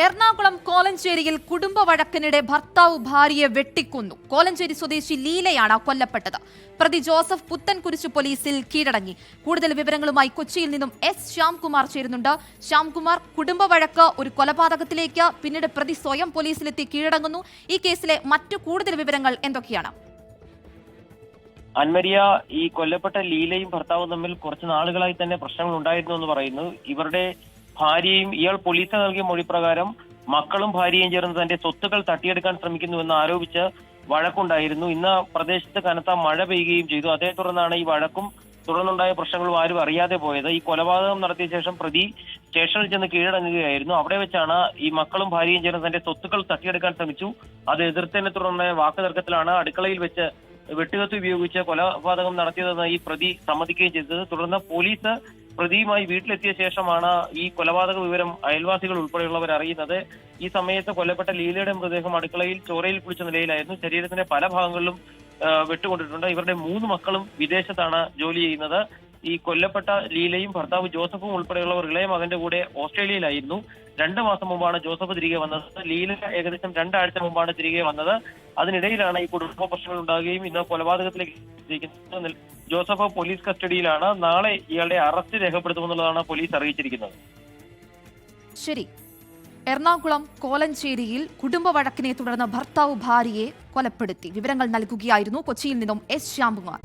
എറണാകുളം കോലഞ്ചേരിയിൽ കുടുംബ വഴക്കിനിടെ ഭർത്താവ് ഭാര്യയെ വെട്ടിക്കൊന്നു. കോലഞ്ചേരി സ്വദേശി ലീലയാണ് കൊല്ലപ്പെട്ടത്. പ്രതി ജോസഫ് പുത്തൻകുരിശ് പോലീസിൽ കീഴടങ്ങി. കൂടുതൽ വിവരങ്ങളുമായി കൊച്ചിയിൽ നിന്നും എസ് ശ്യാംകുമാർ ചേരുന്നുണ്ട്. ശ്യാംകുമാർ, കുടുംബ വഴക്ക് ഒരു കൊലപാതകത്തിലേക്ക്, പിന്നീട് പ്രതി സ്വയം പോലീസിലെത്തി കീഴടങ്ങുന്നു. ഈ കേസിലെ മറ്റു കൂടുതൽ വിവരങ്ങൾ എന്തൊക്കെയാണ്? അൻമരിയ, ഈ കൊല്ലപ്പെട്ട ലീലയും ഭർത്താവും തമ്മിൽ കുറച്ച് നാളുകളായി തന്നെ പ്രശ്നങ്ങൾ ഉണ്ടായിരുന്നു എന്ന് പറയുന്നു. ഇവരുടെ ഭാര്യയും ഇയാൾ പോലീസിന് നൽകിയ മൊഴിപ്രകാരം മക്കളും ഭാര്യയും ചേർന്ന് തന്റെ സ്വത്തുക്കൾ തട്ടിയെടുക്കാൻ ശ്രമിക്കുന്നുവെന്ന് ആരോപിച്ച് വഴക്കുണ്ടായിരുന്നു. ഇന്ന് പ്രദേശത്ത് കനത്ത മഴ പെയ്യുകയും ചെയ്തു. അതേ തുടർന്നാണ് ഈ വഴക്കും തുടർന്നുണ്ടായ പ്രശ്നങ്ങളും ആരും അറിയാതെ പോയത്. ഈ കൊലപാതകം നടത്തിയ ശേഷം പ്രതി സ്റ്റേഷനിൽ ചെന്ന് കീഴടങ്ങുകയായിരുന്നു. അവിടെ വെച്ചാണ് ഈ മക്കളും ഭാര്യയും ചേർന്ന് തന്റെ സ്വത്തുക്കൾ തട്ടിയെടുക്കാൻ ശ്രമിച്ചു. അത് എതിർത്തതിനെ തുടർന്നുണ്ടായ വാക്കുതർക്കത്തിലാണ് അടുക്കളയിൽ വെച്ച് വെട്ടുകത്തി ഉപയോഗിച്ച് കൊലപാതകം നടത്തിയതെന്ന് ഈ പ്രതി സമ്മതിക്കുകയും ചെയ്തത്. തുടർന്ന് പോലീസ് പ്രതിയുമായി വീട്ടിലെത്തിയ ശേഷമാണ് ഈ കൊലപാതക വിവരം അയൽവാസികൾ ഉൾപ്പെടെയുള്ളവർ അറിയുന്നത്. ഈ സമയത്ത് കൊല്ലപ്പെട്ട ലീലയുടെ മൃതദേഹം അടുക്കളയിൽ ചോരയിൽ കുളിച്ച നിലയിലായിരുന്നു. ശരീരത്തിന്റെ പല ഭാഗങ്ങളിലും വെട്ടുകൊണ്ടിട്ടുണ്ട്. ഇവരുടെ 3 മക്കളും വിദേശത്താണ് ജോലി ചെയ്യുന്നത്. ഈ കൊല്ലപ്പെട്ട ലീലയും ഭർത്താവ് ജോസഫും ഉൾപ്പെടെയുള്ളവർ ഇളയ മകന്റെ കൂടെ ഓസ്ട്രേലിയയിലായിരുന്നു. 2 മാസം മുമ്പാണ് ജോസഫ് തിരികെ വന്നത്. ലീല ഏകദേശം 2 ആഴ്ച മുമ്പാണ് തിരികെ വന്നത്. അതിനിടയിലാണ് ഈ കുടുംബ പ്രശ്നങ്ങൾ ഉണ്ടാകുകയും ഇന്ന് കൊലപാതകത്തിലേക്ക് ജോസഫ് പോലീസ് കസ്റ്റഡിയിലാണ്. നാളെ ഇയാളുടെ അറസ്റ്റ് രേഖപ്പെടുത്തുമെന്നുള്ളതാണ് പോലീസ് അറിയിച്ചിരിക്കുന്നത്. ശരി. എറണാകുളം കോലഞ്ചേരിയിൽ കുടുംബ വഴക്കിനെ തുടർന്ന് ഭർത്താവ് ഭാര്യയെ കൊലപ്പെടുത്തി. വിവരങ്ങൾ നൽകുകയായിരുന്നു കൊച്ചിയിൽ നിന്നും എസ് ശ്യാംകുമാർ.